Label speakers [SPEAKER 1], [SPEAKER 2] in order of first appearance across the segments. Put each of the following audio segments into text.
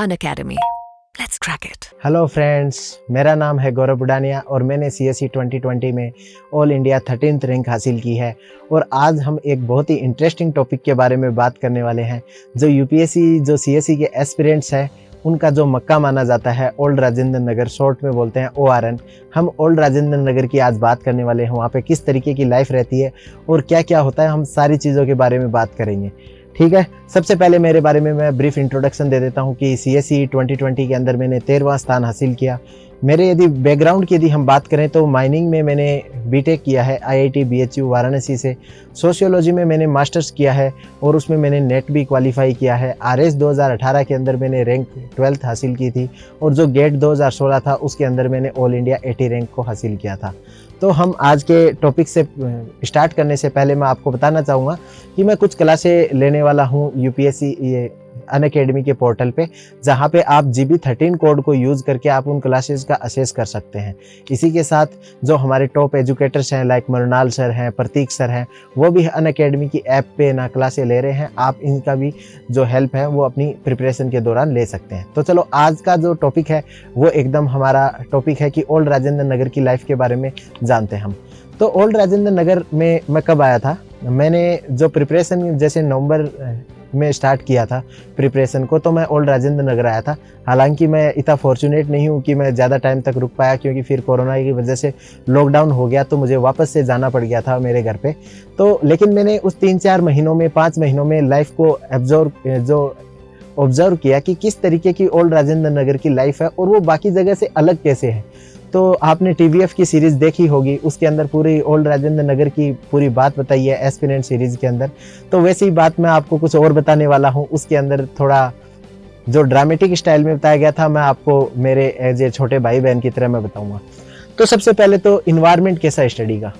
[SPEAKER 1] Unacademy. Let's crack it.
[SPEAKER 2] Hello friends, मेरा नाम है गौरव बुडानिया और मैंने CSE 2020 में ऑल इंडिया 13th रैंक हासिल की है। और आज हम एक बहुत ही इंटरेस्टिंग टॉपिक के बारे में बात करने वाले हैं जो UPSC जो CSE के एस्पिरेंट्स हैं उनका जो मक्का माना जाता है ओल्ड राजेंद्र नगर, शॉर्ट में बोलते हैं ORN। हम ओल्ड राजेंद्र नगर की आज बात करने वाले हैं, वहाँ पे किस तरीके की लाइफ रहती है और क्या क्या होता है, हम सारी चीज़ों के बारे में बात करेंगे। ठीक है, सबसे पहले मेरे बारे में मैं ब्रीफ इंट्रोडक्शन दे देता हूं कि CSE 2020 के अंदर मैंने 13वां स्थान हासिल किया। मेरे यदि बैकग्राउंड की यदि हम बात करें तो माइनिंग में मैंने बीटेक किया है IIT BHU वाराणसी से। सोशियोलॉजी में मैंने मास्टर्स किया है और उसमें मैंने नेट भी क्वालिफाई किया है। RS 2018 के अंदर मैंने रैंक 12th हासिल की थी और जो गेट 2016 था उसके अंदर मैंने ऑल इंडिया 80 रैंक को हासिल किया था। तो हम आज के टॉपिक से स्टार्ट करने से पहले मैं आपको बताना चाहूँगा कि मैं कुछ क्लासें लेने वाला हूँ UPSC ये अनअकैडमी के पोर्टल पे, जहाँ पे आप GB13 कोड को यूज़ करके आप उन क्लासेस का असेस कर सकते हैं। इसी के साथ जो हमारे टॉप एजुकेटर्स हैं लाइक मृणाल सर हैं, प्रतीक सर हैं, वो भी अनअकैडमी की ऐप पे ना क्लासें ले रहे हैं। आप इनका भी जो हेल्प है वो अपनी प्रिपरेशन के दौरान ले सकते हैं। तो चलो आज का जो टॉपिक है वो एकदम हमारा टॉपिक है कि ओल्ड राजेंद्र नगर की लाइफ के बारे में जानते हैं हम। तो ओल्ड राजेंद्र नगर में मैं कब आया था, मैंने जो प्रिपरेशन जैसे नवंबर में स्टार्ट किया था प्रिपरेशन को, तो मैं ओल्ड राजेंद्र नगर आया था। हालांकि मैं इतना फॉर्चुनेट नहीं हूँ कि मैं ज़्यादा टाइम तक रुक पाया, क्योंकि फिर कोरोना की वजह से लॉकडाउन हो गया तो मुझे वापस से जाना पड़ गया था मेरे घर पे। तो लेकिन मैंने उस 3-4 महीनों में 5 महीनों में लाइफ को ऑब्जर्व किया कि किस तरीके की ओल्ड राजेंद्र नगर की लाइफ है और वो बाकी जगह से अलग कैसे है। तो आपने TVF की सीरीज़ देखी होगी, उसके अंदर पूरी ओल्ड राजेंद्र नगर की पूरी बात बताई है एस्पिरेंट सीरीज़ के अंदर। तो वैसी ही बात मैं आपको कुछ और बताने वाला हूँ। उसके अंदर थोड़ा जो ड्रामेटिक स्टाइल में बताया गया था, मैं आपको मेरे एज ए छोटे भाई बहन की तरह मैं बताऊँगा। तो सबसे पहले तो इन्वायरमेंट कैसा स्टडी का,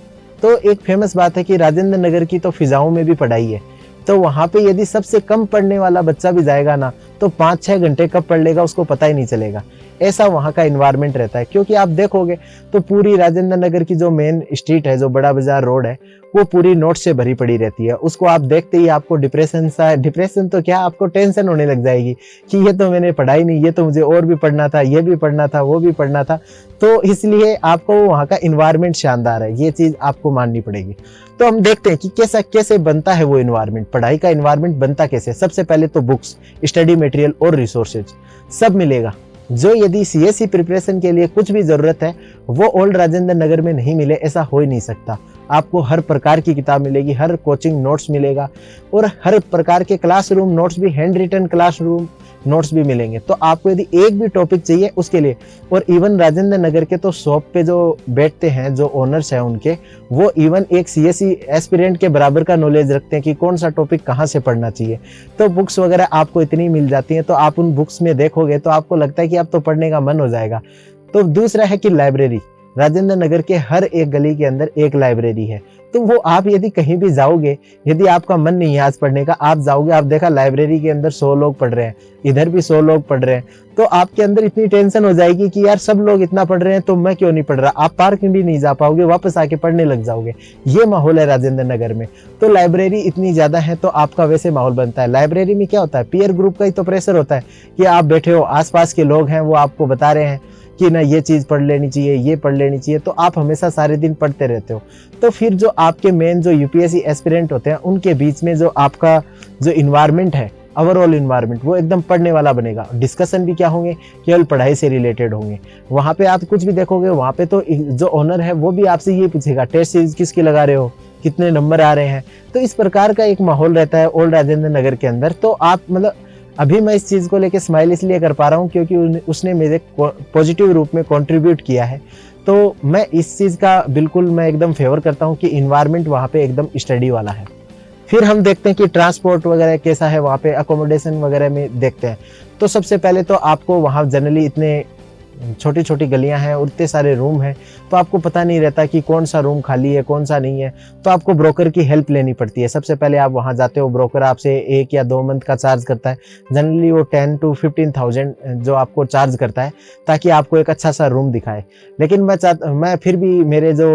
[SPEAKER 2] तो एक फेमस बात है कि राजेंद्र नगर की तो फिजाओं में भी पढ़ाई है। तो वहाँ पे यदि सबसे कम पढ़ने वाला बच्चा भी जाएगा ना तो 5-6 घंटे कब पढ़ लेगा उसको पता ही नहीं चलेगा। ऐसा वहाँ का इन्वायरमेंट रहता है। क्योंकि आप देखोगे तो पूरी राजेंद्र नगर की जो मेन स्ट्रीट है, जो बड़ा बाजार रोड है, वो पूरी नोट्स से भरी पड़ी रहती है। उसको आप देखते ही आपको डिप्रेशन तो क्या, आपको टेंशन होने लग जाएगी कि ये तो मैंने पढ़ा ही नहीं, ये तो मुझे और भी पढ़ना था, ये भी पढ़ना था, वो भी पढ़ना था। तो इसलिए आपको वहाँ का इन्वायरमेंट शानदार है, ये चीज़ आपको माननी पड़ेगी। तो हम देखते हैं कि कैसे बनता है वो इन्वायरमेंट, पढ़ाई का इन्वायरमेंट बनता कैसे। सबसे पहले तो बुक्स, स्टडी मटेरियल और रिसोर्सेज सब मिलेगा। जो यदि CSE प्रिपरेशन के लिए कुछ भी ज़रूरत है वो ओल्ड राजेंद्र नगर में नहीं मिले, ऐसा हो ही नहीं सकता। आपको हर प्रकार की किताब मिलेगी, हर कोचिंग नोट्स मिलेगा और हर प्रकार के क्लासरूम नोट्स भी, हैंड रिटन क्लासरूम नोट्स भी मिलेंगे। तो आपको यदि एक भी टॉपिक चाहिए उसके लिए, और इवन राजेंद्र नगर के तो शॉप पे जो बैठते हैं, जो ओनर्स हैं उनके, वो इवन एक CSE एस्पिरेंट के बराबर का नॉलेज रखते हैं कि कौन सा टॉपिक कहाँ से पढ़ना चाहिए। तो बुक्स वगैरह आपको इतनी मिल जाती हैं, तो आप उन बुक्स में देखोगे तो आपको लगता है कि अब तो पढ़ने का मन हो जाएगा। तो दूसरा है कि लाइब्रेरी, राजेंद्र नगर के हर एक गली के अंदर एक लाइब्रेरी है। तो वो आप यदि कहीं भी जाओगे, यदि आपका मन नहीं है आज पढ़ने का, आप जाओगे, आप देखा लाइब्रेरी के अंदर 100 लोग पढ़ रहे हैं, इधर भी 100 लोग पढ़ रहे हैं, तो आपके अंदर इतनी टेंशन हो जाएगी कि यार सब लोग इतना पढ़ रहे हैं तो मैं क्यों नहीं पढ़ रहा। आप पार्क भी नहीं जा पाओगे, वापस आके पढ़ने लग जाओगे। ये माहौल है राजेंद्र नगर में। तो लाइब्रेरी इतनी ज़्यादा है तो आपका वैसे माहौल बनता है। लाइब्रेरी में क्या होता है, पीयर ग्रुप का ही तो प्रेशर होता है कि आप बैठे हो, आसपास के लोग हैं वो आपको बता रहे हैं कि ना ये चीज़ पढ़ लेनी चाहिए, ये पढ़ लेनी चाहिए, तो आप हमेशा सारे दिन पढ़ते रहते हो। तो फिर जो आपके मेन जो UPSC एस्पिरेंट होते हैं उनके बीच में जो आपका जो इन्वायरमेंट है, ओवरऑल इन्वायरमेंट, वो एकदम पढ़ने वाला बनेगा। डिस्कशन भी क्या होंगे, केवल पढ़ाई से रिलेटेड होंगे। वहाँ पे आप कुछ भी देखोगे, वहाँ पे तो जो ओनर है वो भी आपसे ये पूछेगा टेस्ट सीरीज किसकी लगा रहे हो, कितने नंबर आ रहे हैं। तो इस प्रकार का एक माहौल रहता है ओल्ड राजेंद्र नगर के अंदर। तो आप मतलब अभी मैं इस चीज़ को लेके स्माइल इसलिए कर पा रहा हूँ क्योंकि उसने मेरे पॉजिटिव रूप में कंट्रीब्यूट किया है। तो मैं इस चीज़ का बिल्कुल मैं एकदम फेवर करता हूँ कि इन्वायरमेंट वहाँ पे एकदम स्टडी वाला है। फिर हम देखते हैं कि ट्रांसपोर्ट वगैरह कैसा है वहाँ पे, अकोमोडेशन वगैरह में देखते हैं। तो सबसे पहले तो आपको वहाँ जनरली इतने छोटी छोटी गलियां हैं और इतने सारे रूम हैं, तो आपको पता नहीं रहता कि कौन सा रूम खाली है कौन सा नहीं है। तो आपको ब्रोकर की हेल्प लेनी पड़ती है। सबसे पहले आप वहां जाते हो, ब्रोकर आपसे 1 या 2 मंथ का चार्ज करता है। जनरली वो 10 to 15,000 जो आपको चार्ज करता है, ताकि आपको एक अच्छा सा रूम दिखाए। लेकिन मैं फिर भी मेरे जो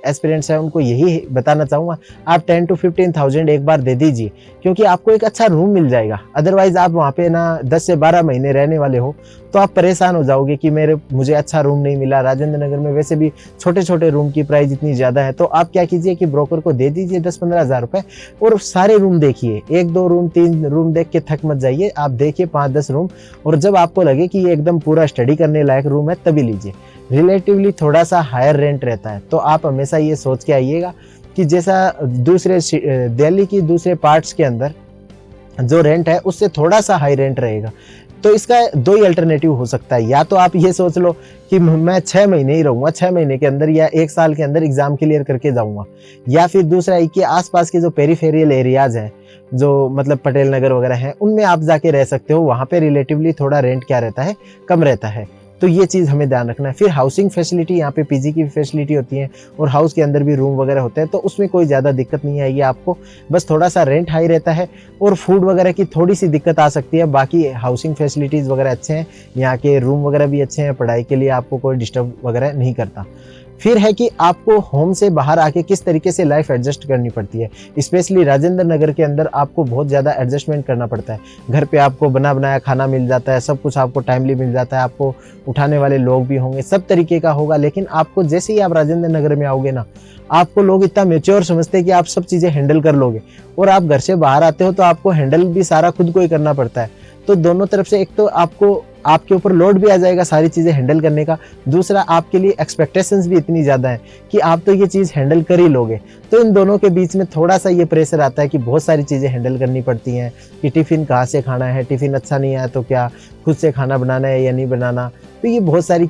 [SPEAKER 2] एस्पिरेंट्स हैं उनको यही बताना चाहूँगा, आप 10 to 15,000 एक बार दे दीजिए, क्योंकि आपको एक अच्छा रूम मिल जाएगा। अदरवाइज आप वहाँ पे ना 10 से 12 महीने रहने वाले हो तो आप परेशान हो जाओगे कि मुझे अच्छा रूम नहीं मिला। राजेंद्र नगर में वैसे भी छोटे छोटे रूम की प्राइस इतनी ज़्यादा है, तो आप क्या कीजिए कि ब्रोकर को दे दीजिए 10-15 हज़ार रुपये और सारे रूम देखिए। 1-2 रूम 3 रूम देख के थक मत जाइए, आप देखिए 5-10 रूम, और जब आपको लगे कि ये एकदम पूरा स्टडी करने लायक रूम है तभी लीजिए। रिलेटिवली थोड़ा सा हायर रेंट रहता है, तो आप हमेशा ये सोच के आइएगा कि जैसा दिल्ली की दूसरे पार्ट्स के अंदर जो रेंट है उससे थोड़ा सा हाई रेंट रहेगा। तो इसका 2 ही अल्टरनेटिव हो सकता है, या तो आप ये सोच लो कि मैं 6 महीने ही रहूँगा, 6 महीने के अंदर या 1 साल के अंदर एग्जाम क्लियर करके जाऊँगा, या फिर दूसरा है कि आसपास के जो पेरीफेरियल एरियाज हैं, जो मतलब पटेल नगर वगैरह हैं, उनमें आप जाके रह सकते हो। वहाँ पे रिलेटिवली थोड़ा रेंट क्या रहता है, कम रहता है। तो ये चीज़ हमें ध्यान रखना है। फिर हाउसिंग फैसिलिटी, यहाँ पे पीजी की फैसिलिटी होती है और हाउस के अंदर भी रूम वगैरह होते हैं, तो उसमें कोई ज़्यादा दिक्कत नहीं आएगी आपको। बस थोड़ा सा रेंट हाई रहता है और फूड वगैरह की थोड़ी सी दिक्कत आ सकती है। बाकी हाउसिंग फैसिलिटीज़ वगैरह अच्छे हैं, यहाँ के रूम वगैरह भी अच्छे हैं, पढ़ाई के लिए आपको कोई डिस्टर्ब वगैरह नहीं करता। फिर है कि आपको होम से बाहर आके किस तरीके से लाइफ एडजस्ट करनी पड़ती है। स्पेशली राजेंद्र नगर के अंदर आपको बहुत ज़्यादा एडजस्टमेंट करना पड़ता है। घर पे आपको बना बनाया खाना मिल जाता है, सब कुछ आपको टाइमली मिल जाता है, आपको उठाने वाले लोग भी होंगे, सब तरीके का होगा। लेकिन आपको जैसे ही आप राजेंद्र नगर में आओगे ना, आपको लोग इतना मेच्योर समझते हैं कि आप सब चीज़ें हैंडल कर लोगे, और आप घर से बाहर आते हो तो आपको हैंडल भी सारा खुद को ही करना पड़ता है। तो दोनों तरफ से एक तो आपके ऊपर लोड भी आ जाएगा सारी चीज़ें हैंडल करने का, दूसरा आपके लिए एक्सपेक्टेशंस भी इतनी ज़्यादा है कि आप तो ये चीज़ हैंडल कर ही लोगे। तो इन दोनों के बीच में थोड़ा सा ये प्रेशर आता है कि बहुत सारी चीज़ें हैंडल करनी पड़ती हैं कि टिफ़िन कहाँ से खाना है, टिफ़िन अच्छा नहीं आया तो क्या खुद से खाना बनाना है या नहीं बनाना। तो ये बहुत सारी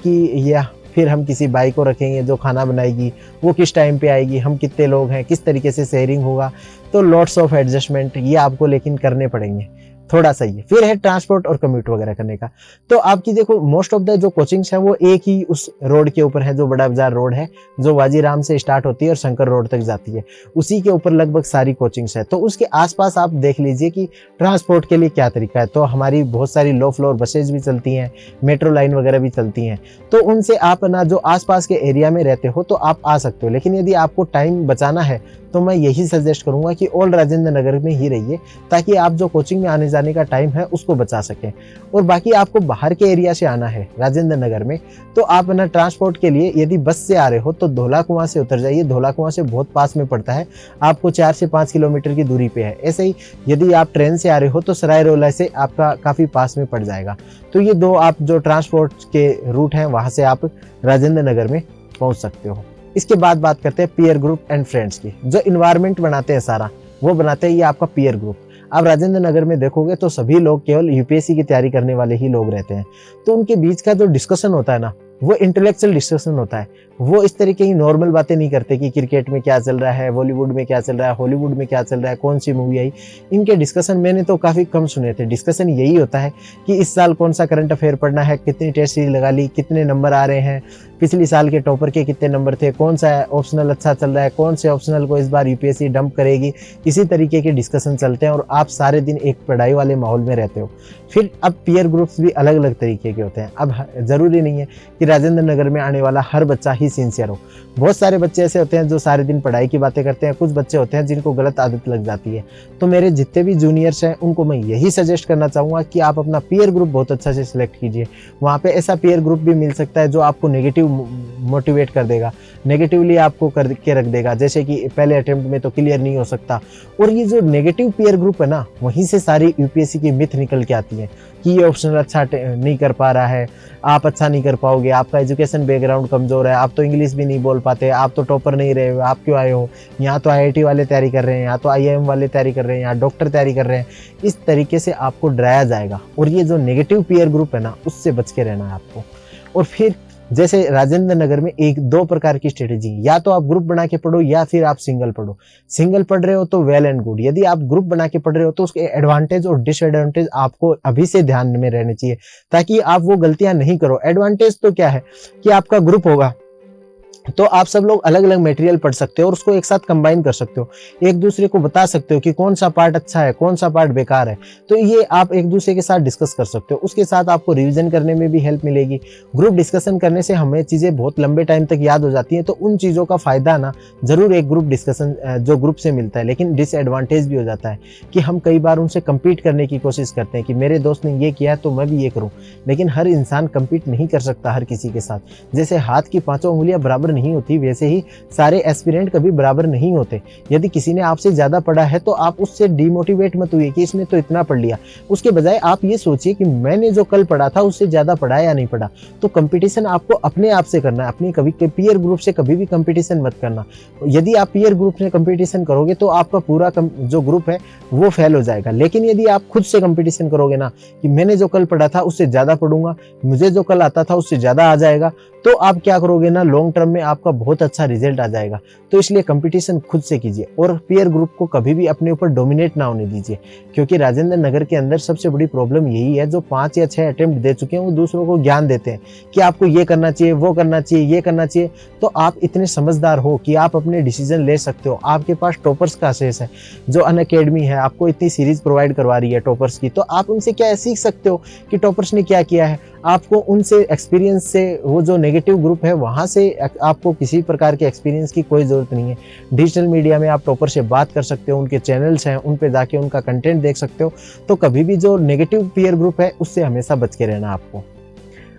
[SPEAKER 2] या फिर हम किसी बाई को रखेंगे जो खाना बनाएगी, वो किस टाइम पे आएगी, हम कितने लोग हैं, किस तरीके से शेयरिंग होगा। तो लॉट्स ऑफ एडजस्टमेंट ये आपको लेकिन करने पड़ेंगे, थोड़ा सा ही। फिर है ट्रांसपोर्ट और कम्यूट वगैरह करने का। तो आपकी देखो मोस्ट ऑफ द जो कोचिंग्स हैं वो एक ही उस रोड के ऊपर है, जो बड़ा बाजार रोड है, जो वाजीराम से स्टार्ट होती है और शंकर रोड तक जाती है, उसी के ऊपर लगभग सारी कोचिंग्स है। तो उसके आसपास आप देख लीजिए कि ट्रांसपोर्ट के लिए क्या तरीका है। तो हमारी बहुत सारी लो फ्लोर बसेज भी चलती हैं, मेट्रो लाइन वगैरह भी चलती हैं, तो उनसे आप ना जो आसपास के एरिया में रहते हो तो आप आ सकते हो। लेकिन यदि आपको टाइम बचाना है तो मैं यही सजेस्ट करूंगा कि ओल्ड राजेंद्र नगर में ही रहिए, ताकि आप जो कोचिंग में आने जाने का टाइम है उसको बचा सकें। और बाकी आपको बाहर के एरिया से आना है राजेंद्र नगर में, तो आप ना ट्रांसपोर्ट के लिए यदि बस से आ रहे हो तो धोला कुआं से उतर जाइए। धोला कुआं से बहुत पास में पड़ता है, आपको 4 से 5 किलोमीटर की दूरी पे है। ऐसे ही यदि आप ट्रेन से आ रहे हो तो सराय रोला से आपका काफ़ी पास में पड़ जाएगा। तो ये 2 आप जो ट्रांसपोर्ट के रूट हैं वहाँ से आप राजेंद्र नगर में पहुँच सकते हो। इसके बाद बात करते हैं पीयर ग्रुप एंड फ्रेंड्स की। जो इन्वायरमेंट बनाते हैं सारा, वो बनाते हैं ये आपका पीयर ग्रुप। आप राजेंद्र नगर में देखोगे तो सभी लोग केवल यूपीएससी की तैयारी करने वाले ही लोग रहते हैं। तो उनके बीच का जो डिस्कशन होता है ना, वो इंटेलेक्चुअल डिस्कशन होता है। वो इस तरीके की नॉर्मल बातें नहीं करते कि क्रिकेट में क्या चल रहा है, बॉलीवुड में क्या चल रहा है, हॉलीवुड में क्या चल रहा है, कौन सी मूवी आई। इनके डिस्कशन मैंने तो काफ़ी कम सुने थे। डिस्कशन यही होता है कि इस साल कौन सा करंट अफेयर पढ़ना है, कितनी टेस्ट सीरीज लगा ली, कितने नंबर आ रहे हैं, पिछली साल के टॉपर के कितने नंबर थे, कौन सा ऑप्शनल अच्छा चल रहा है, कौन से ऑप्शनल को इस बार यूपीएससी डंप करेगी। इसी तरीके के डिस्कशन चलते हैं और आप सारे दिन एक पढ़ाई वाले माहौल में रहते हो। फिर अब पीयर ग्रुप्स भी अलग अलग तरीके के होते हैं। अब ज़रूरी नहीं है कि राजेंद्र नगर में आने वाला हर बच्चा ही सिंसियर हो। बहुत सारे बच्चे ऐसे होते हैं जो सारे दिन पढ़ाई की बातें करते हैं, कुछ बच्चे होते हैं जिनको गलत आदत लग जाती है। तो मेरे जितने भी जूनियर्स हैं उनको मैं यही सजेस्ट करना चाहूँगा कि आप अपना पीयर ग्रुप बहुत अच्छा से सिलेक्ट कीजिए। वहाँ पे ऐसा पीयर ग्रुप भी मिल सकता है जो आपको नेगेटिव मोटिवेट कर देगा, नेगेटिवली आपको करके रख देगा, जैसे कि पहले अटेम्प्ट में तो क्लियर नहीं हो सकता। और ये जो नेगेटिव पीयर ग्रुप है ना, वहीं से सारी यूपीएससी की मिथ निकल के आती है कि ये ऑप्शन अच्छा नहीं कर पा रहा है, आप अच्छा नहीं कर पाओगे, आपका एजुकेशन बैकग्राउंड कमज़ोर है, आप तो इंग्लिश भी नहीं बोल पाते, आप तो टॉपर नहीं रहे हो, आप क्यों आए हो, यहाँ तो आईआईटी वाले तैयारी कर रहे हैं, यहाँ तो आईआईएम वाले तैयारी कर रहे हैं, यहाँ डॉक्टर तैयारी कर रहे हैं। इस तरीके से आपको डराया जाएगा। और ये जो नेगेटिव पीयर ग्रुप है ना, उससे बच के रहना है आपको। और फिर जैसे राजेंद्र नगर में एक दो प्रकार की स्ट्रेटेजी, या तो आप ग्रुप बना के पढ़ो या फिर आप सिंगल पढ़ो। सिंगल पढ़ रहे हो तो वेल एंड गुड, यदि आप ग्रुप बना के पढ़ रहे हो तो उसके एडवांटेज और डिसएडवांटेज आपको अभी से ध्यान में रहने चाहिए, ताकि आप वो गलतियां नहीं करो। एडवांटेज तो क्या है कि आपका ग्रुप होगा तो आप सब लोग अलग अलग मटेरियल पढ़ सकते हो और उसको एक साथ कंबाइन कर सकते हो, एक दूसरे को बता सकते हो कि कौन सा पार्ट अच्छा है, कौन सा पार्ट बेकार है। तो ये आप एक दूसरे के साथ डिस्कस कर सकते हो, उसके साथ आपको रिवीजन करने में भी हेल्प मिलेगी। ग्रुप डिस्कशन करने से हमें चीज़ें बहुत लंबे टाइम तक याद हो जाती हैं, तो उन चीज़ों का फ़ायदा ना ज़रूर एक ग्रुप डिस्कशन जो ग्रुप से मिलता है, लेकिन डिसएडवांटेज भी हो जाता है कि हम कई बार उनसे कम्पीट करने की कोशिश करते हैं कि मेरे दोस्त ने ये किया है तो मैं भी ये करूँ, लेकिन हर इंसान कम्पीट नहीं कर सकता हर किसी के साथ। जैसे हाथ की पाँचों उंगलियां बराबर नहीं होती, वैसे ही सारे एस्पिरेंट कभी बराबर नहीं होते। यदि किसी ने आपसे ज्यादा पढ़ा है तो आप उससे डिमोटिवेट मत हुए कि इसने तो इतना पढ़ लिया, उसके बजाय आप ये सोचिए कि मैंने जो कल पढ़ा था उससे ज्यादा पढ़ा या नहीं पढ़ा। तो कंपटीशन आपको अपने आप से करना है, अपनी कभी पीयर ग्रुप से कभी भी कंपटीशन मत करना। यदि आप पीयर ग्रुप से कंपटीशन करोगे तो आपका पूरा जो ग्रुप है वो फेल हो जाएगा। लेकिन यदि आप खुद से कंपटीशन करोगे ना कि मैंने जो कल पढ़ा था उससे ज्यादा पढ़ूंगा, मुझे जो कल आता था उससे ज्यादा आ जाएगा, तो आप क्या करोगे ना, लॉन्ग टर्म में आपका बहुत अच्छा रिजल्ट आ जाएगा। तो इसलिए कंपटीशन खुद से कीजिए और पीयर ग्रुप को कभी भी अपने ऊपर डोमिनेट ना होने दीजिए, क्योंकि राजेंद्र नगर के अंदर सबसे बड़ी प्रॉब्लम यही है, जो 5 या 6 अटेम्प्ट दे चुके हैं वो दूसरों को ज्ञान देते हैं कि आपको ये करना चाहिए, वो करना चाहिए, ये करना चाहिए। तो आप इतने समझदार हो कि आप अपने डिसीजन ले सकते हो। आपके पास टॉपर्स का एक्सेस है, जो अनअकैडमी है आपको इतनी सीरीज प्रोवाइड करवा रही है टॉपर्स की, तो आप उनसे क्या सीख सकते हो कि टॉपर्स ने क्या किया है। आपको उनसे एक्सपीरियंस से, वो जो नेगेटिव ग्रुप है वहां से आपको किसी प्रकार के एक्सपीरियंस की कोई जरूरत नहीं है। डिजिटल मीडिया में आप टॉपर से बात कर सकते हो, उनके चैनल्स हैं उन पे जाके उनका कंटेंट देख सकते हो। तो कभी भी जो नेगेटिव पीयर ग्रुप है उससे हमेशा बच के रहना आपको।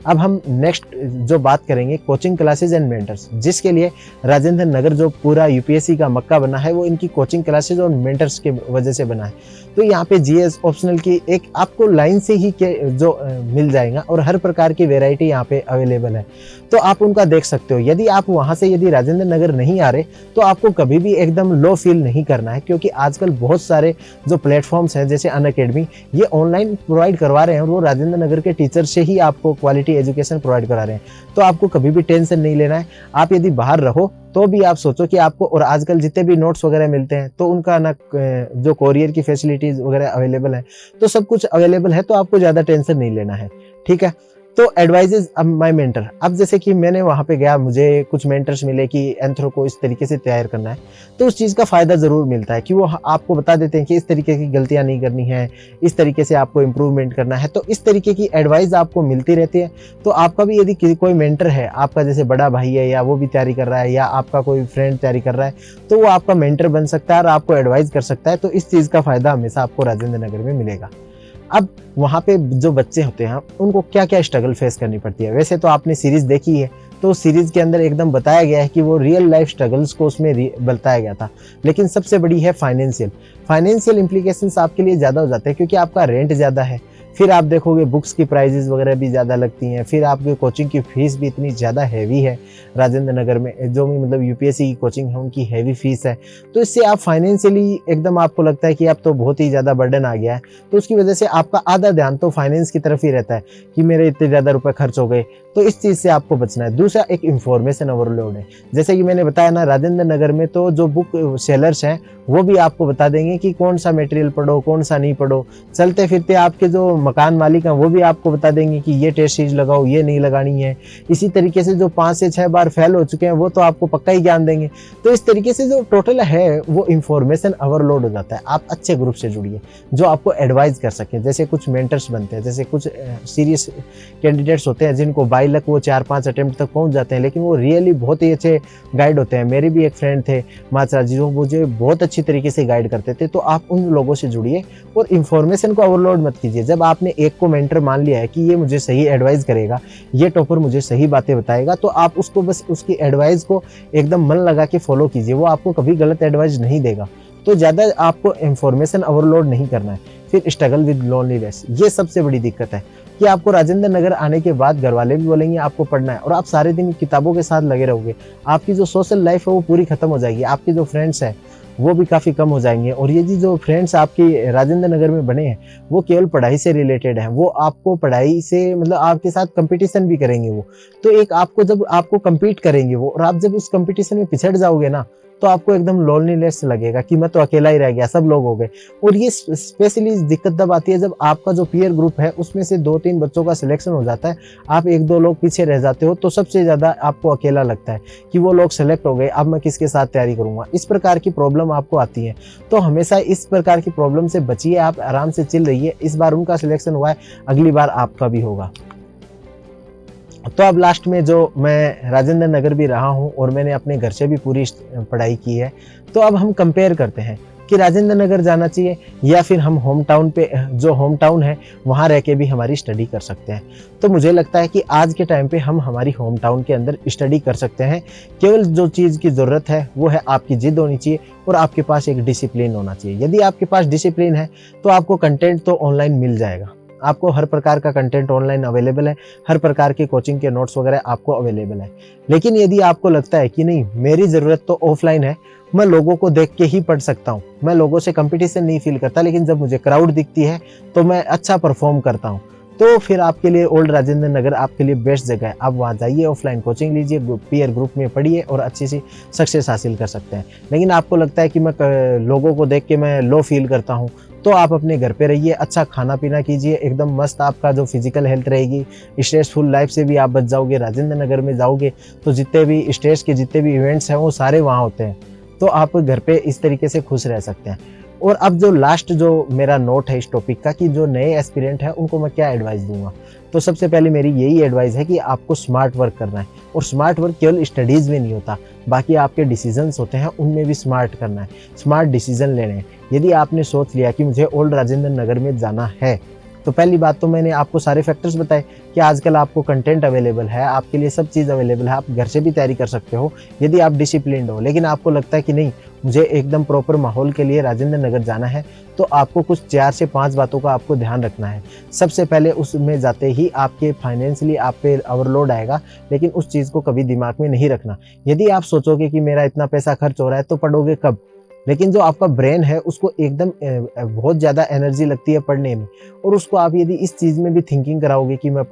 [SPEAKER 2] अब हम नेक्स्ट जो बात करेंगे कोचिंग क्लासेज एंड मेंटर्स, जिसके लिए राजेंद्र नगर जो पूरा यूपीएससी का मक्का बना है वो इनकी कोचिंग क्लासेज और मेंटर्स के वजह से बना है। तो यहाँ पे जीएस ऑप्शनल की एक आपको लाइन से ही जो मिल जाएगा और हर प्रकार की वेराइटी यहाँ पे अवेलेबल है, तो आप उनका देख सकते हो। यदि आप वहाँ से यदि राजेंद्र नगर नहीं आ रहे तो आपको कभी भी एकदम लो फील नहीं करना है, क्योंकि आजकल बहुत सारे जो प्लेटफॉर्म्स हैं जैसे अनअकैडमी, ये ऑनलाइन प्रोवाइड करवा रहे हैं और वो राजेंद्र नगर के टीचर से ही आपको क्वालिटी एजुकेशन प्रोवाइड करा रहे हैं। तो आपको कभी भी टेंशन नहीं लेना है। आप यदि बाहर रहो तो भी आप सोचो कि आपको, और आजकल जितने भी नोट्स वगैरह मिलते हैं तो उनका ना जो कोरियर की फैसिलिटीज वगैरह अवेलेबल है, तो सब कुछ अवेलेबल है, तो आपको ज्यादा टेंशन नहीं लेना है। ठीक है। तो एडवाइजेज अब माय मेंटर, अब जैसे कि मैंने वहां पे गया, मुझे कुछ मेंटर्स मिले कि एंथ्रो को इस तरीके से तैयार करना है, तो उस चीज का फायदा जरूर मिलता है कि वो आपको बता देते हैं कि इस तरीके की गलतियां नहीं करनी है, इस तरीके से आपको इम्प्रूवमेंट करना है। तो इस तरीके की एडवाइस आपको मिलती रहती है। तो आपका भी यदि कोई मेंटर है, आपका जैसे बड़ा भाई है या वो भी तैयारी कर रहा है या आपका कोई फ्रेंड तैयारी कर रहा है, तो वो आपका मेंटर बन सकता है और आपको एडवाइस कर सकता है। तो इस चीज का फायदा हमेशा आपको राजेंद्र नगर में मिलेगा। अब वहाँ पे जो बच्चे होते हैं उनको क्या क्या स्ट्रगल फेस करनी पड़ती है, वैसे तो आपने सीरीज देखी है, तो सीरीज के अंदर एकदम बताया गया है कि वो रियल लाइफ स्ट्रगल्स को उसमें बताया गया था। लेकिन सबसे बड़ी है फाइनेंशियल इम्प्लीकेशंस आपके लिए ज़्यादा हो जाते हैं, क्योंकि आपका रेंट ज़्यादा है, फिर आप देखोगे बुक्स की प्राइजेस वगैरह भी ज़्यादा लगती हैं, फिर आपकी कोचिंग की फीस भी इतनी ज़्यादा हैवी है राजेंद्र नगर में, जो भी मतलब यूपीएससी की कोचिंग है उनकी हैवी फीस है। तो इससे आप फाइनेंशियली एकदम आपको लगता है कि अब तो बहुत ही ज़्यादा बर्डन आ गया है, तो उसकी वजह से आपका आधा ध्यान तो फाइनेंस की तरफ ही रहता है कि मेरे इतने ज़्यादा रुपए खर्च हो गए। तो इस चीज़ से आपको बचना है। दूसरा एक इंफॉर्मेशन ओवरलोड है, जैसे कि मैंने बताया ना, राजेंद्र नगर में तो जो बुक सेलर्स हैं वो भी आपको बता देंगे कि कौन सा मटेरियल पढ़ो, कौन सा नहीं पढ़ो। चलते फिरते आपके जो मकान मालिक हैं वो भी आपको बता देंगे कि ये टेस्ट सीरीज लगाओ, ये नहीं लगानी है। इसी तरीके से जो 5 से 6 बार फेल हो चुके हैं वो तो आपको पक्का ही ज्ञान देंगे। तो इस तरीके से जो टोटल है वो इंफॉर्मेशन ओवरलोड हो जाता है। आप अच्छे ग्रुप से जुड़िए जो आपको एडवाइस कर सके। जैसे कुछ मेंटर्स बनते हैं, जैसे कुछ सीरियस कैंडिडेट्स होते हैं जिनको बाई लक वो 4-5 अटेम्प्ट तक पहुंच जाते हैं, लेकिन वो रियली बहुत ही अच्छे गाइड होते हैं। मेरे भी एक फ्रेंड थे माचरा जी, जो मुझे बहुत अच्छी तरीके से गाइड करते थे। तो आप उन लोगों से जुड़िए और इन्फॉर्मेशन को ओवरलोड मत कीजिए। जब आपने एक को मेंटर मान लिया है कि ये मुझे सही एडवाइस करेगा, ये टॉपर मुझे सही बातें बताएगा, तो आप उसको बस उसकी एडवाइस को एकदम मन लगा के फॉलो कीजिए। वो आपको कभी गलत एडवाइस नहीं देगा। तो ज़्यादा आपको इन्फॉर्मेशन ओवरलोड नहीं करना है। फिर स्ट्रगल विद लोनलीनेस, ये सबसे बड़ी दिक्कत है कि आपको राजेंद्र नगर आने के बाद घर वाले भी बोलेंगे आपको पढ़ना है और आप सारे दिन किताबों के साथ लगे रहोगे। आपकी जो सोशल लाइफ है वो पूरी खत्म हो जाएगी। आपके जो फ्रेंड्स हैं वो भी काफ़ी कम हो जाएंगे। और ये जो फ्रेंड्स आपकी राजेंद्र नगर में बने हैं वो केवल पढ़ाई से रिलेटेड हैं, वो आपको पढ़ाई से मतलब आपके साथ कंपटीशन भी करेंगे वो। तो एक आपको जब आपको compete करेंगे वो, और आप जब उस कंपटीशन में पिछड़ जाओगे ना, तो आपको एकदम लोनलीनेस लगेगा कि मैं तो अकेला ही रह गया, सब लोग हो गए। और ये स्पेशली दिक्कत तब आती है जब आपका जो पीयर ग्रुप है उसमें से 2-3 बच्चों का सिलेक्शन हो जाता है, आप 1-2 लोग पीछे रह जाते हो, तो सबसे ज़्यादा आपको अकेला लगता है कि वो लोग सेलेक्ट हो गए, अब मैं किसके साथ तैयारी करूँगा। इस प्रकार की प्रॉब्लम आपको आती है। तो हमेशा इस प्रकार की प्रॉब्लम से बचिए, आप आराम से चिल रहिए। इस बार उनका सिलेक्शन हुआ है, अगली बार आपका भी होगा। तो अब लास्ट में जो मैं राजेंद्र नगर भी रहा हूँ और मैंने अपने घर से भी पूरी पढ़ाई की है, तो अब हम कंपेयर करते हैं कि राजेंद्र नगर जाना चाहिए या फिर हम होम टाउन पे, जो होम टाउन है वहाँ रह के भी हमारी स्टडी कर सकते हैं। तो मुझे लगता है कि आज के टाइम पे हम हमारी होम टाउन के अंदर स्टडी कर सकते हैं। केवल जो चीज़ की ज़रूरत है वो है आपकी ज़िद होनी चाहिए और आपके पास एक डिसिप्लिन होना चाहिए। यदि आपके पास डिसिप्लिन है तो आपको कंटेंट तो ऑनलाइन मिल जाएगा, आपको हर प्रकार का कंटेंट ऑनलाइन अवेलेबल है, हर प्रकार के कोचिंग के नोट्स वगैरह आपको अवेलेबल है। लेकिन यदि आपको लगता है कि नहीं, मेरी ज़रूरत तो ऑफलाइन है, मैं लोगों को देख के ही पढ़ सकता हूँ, मैं लोगों से कंपटीशन नहीं फील करता, लेकिन जब मुझे क्राउड दिखती है तो मैं अच्छा परफॉर्म करता हूँ, तो फिर आपके लिए ओल्ड राजेंद्र नगर आपके लिए बेस्ट जगह है। आप वहाँ जाइए, ऑफलाइन कोचिंग लीजिए, पीयर ग्रुप में पढ़िए और अच्छी सी सक्सेस हासिल कर सकते हैं। लेकिन आपको लगता है कि मैं लोगों को देख के मैं लो फील करता हूँ, तो आप अपने घर पे रहिए, अच्छा खाना पीना कीजिए, एकदम मस्त आपका जो फिजिकल हेल्थ रहेगी, स्ट्रेसफुल लाइफ से भी आप बच जाओगे। राजेंद्र नगर में जाओगे तो जितने भी स्ट्रेस के जितने भी इवेंट्स हैं वो सारे वहाँ होते हैं, तो आप घर पे इस तरीके से खुश रह सकते हैं। और अब जो लास्ट जो मेरा नोट है इस टॉपिक का कि जो नए एस्पिरेंट हैं उनको मैं क्या एडवाइस दूंगा, तो सबसे पहले मेरी यही एडवाइस है कि आपको स्मार्ट वर्क करना है। और स्मार्ट वर्क केवल स्टडीज़ में नहीं होता, बाकी आपके डिसीजंस होते हैं उनमें भी स्मार्ट करना है, स्मार्ट डिसीजन लेने हैं। यदि आपने सोच लिया कि मुझे ओल्ड राजेंद्र नगर में जाना है, तो पहली बात तो मैंने आपको सारे फैक्टर्स बताए कि आजकल आपको कंटेंट अवेलेबल है, आपके लिए सब चीज़ अवेलेबल है, आप घर से भी तैयारी कर सकते हो यदि आप डिसिप्लिन्ड हो। लेकिन आपको लगता है कि नहीं, मुझे एकदम प्रॉपर माहौल के लिए राजेंद्र नगर जाना है, तो आपको कुछ 4 से 5 बातों का आपको ध्यान रखना है। सबसे पहले उसमें जाते ही आपके फाइनेंशियली आप पे ओवरलोड आएगा, लेकिन उस चीज़ को कभी दिमाग में नहीं रखना। यदि आप सोचोगे कि मेरा इतना पैसा खर्च हो रहा है तो पढ़ोगे कब, लेकिन जो आपका ब्रेन है उसको एकदम बहुत ज़्यादा एनर्जी लगती है पढ़ने में, और उसको आप यदि इस चीज़ में भी थिंकिंग कराओगे कि मैं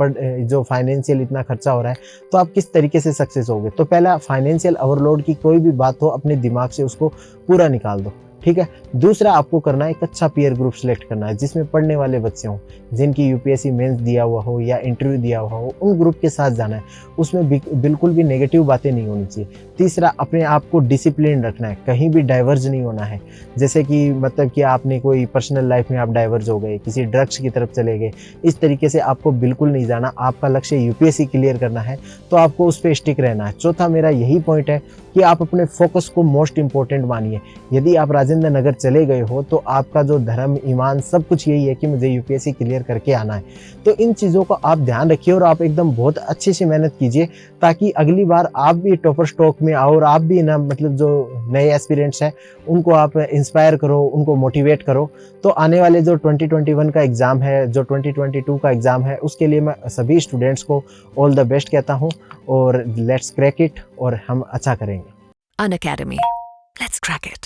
[SPEAKER 2] जो फाइनेंशियल इतना खर्चा हो रहा है, तो आप किस तरीके से सक्सेस होगे। तो पहला, फाइनेंशियल ओवरलोड की कोई भी बात हो अपने दिमाग से उसको पूरा निकाल दो, ठीक है। दूसरा, आपको करना है एक अच्छा पीयर ग्रुप सेलेक्ट करना है जिसमें पढ़ने वाले बच्चे हों, जिनकी यूपीएससी मेंस दिया हुआ हो या इंटरव्यू दिया हुआ हो, उन ग्रुप के साथ जाना है। उसमें बिल्कुल भी नेगेटिव बातें नहीं होनी चाहिए। तीसरा, अपने आप को डिसिप्लिन रखना है, कहीं भी डाइवर्ज नहीं होना है। जैसे कि मतलब कि आपने कोई पर्सनल लाइफ में आप डाइवर्ज हो गए, किसी ड्रग्स की तरफ चले गए, इस तरीके से आपको बिल्कुल नहीं जाना। आपका लक्ष्य यूपीएससी क्लियर करना है, तो आपको उस पर स्टिक रहना है। चौथा, मेरा यही पॉइंट है कि आप अपने फोकस को मोस्ट इंपॉर्टेंट मानिए। यदि आप राजेंद्र नगर चले गए हो तो आपका जो धर्म, ईमान, सब कुछ यही है कि मुझे यूपीएससी क्लियर करके आना है। तो इन चीज़ों को आप ध्यान रखिए और आप एकदम बहुत अच्छे से मेहनत कीजिए, ताकि अगली बार आप भी टॉपर स्टॉक में आओ और आप भी ना, मतलब जो नए एस्पिरेंट्स हैं उनको आप इंस्पायर करो, उनको मोटिवेट करो। तो आने वाले जो 2021 का एग्ज़ाम है, जो 2022 का एग्ज़ाम है, उसके लिए मैं सभी स्टूडेंट्स को ऑल द बेस्ट कहता हूँ, और लेट्स क्रैक इट, और हम अच्छा करेंगे।
[SPEAKER 1] Unacademy. Let's crack it.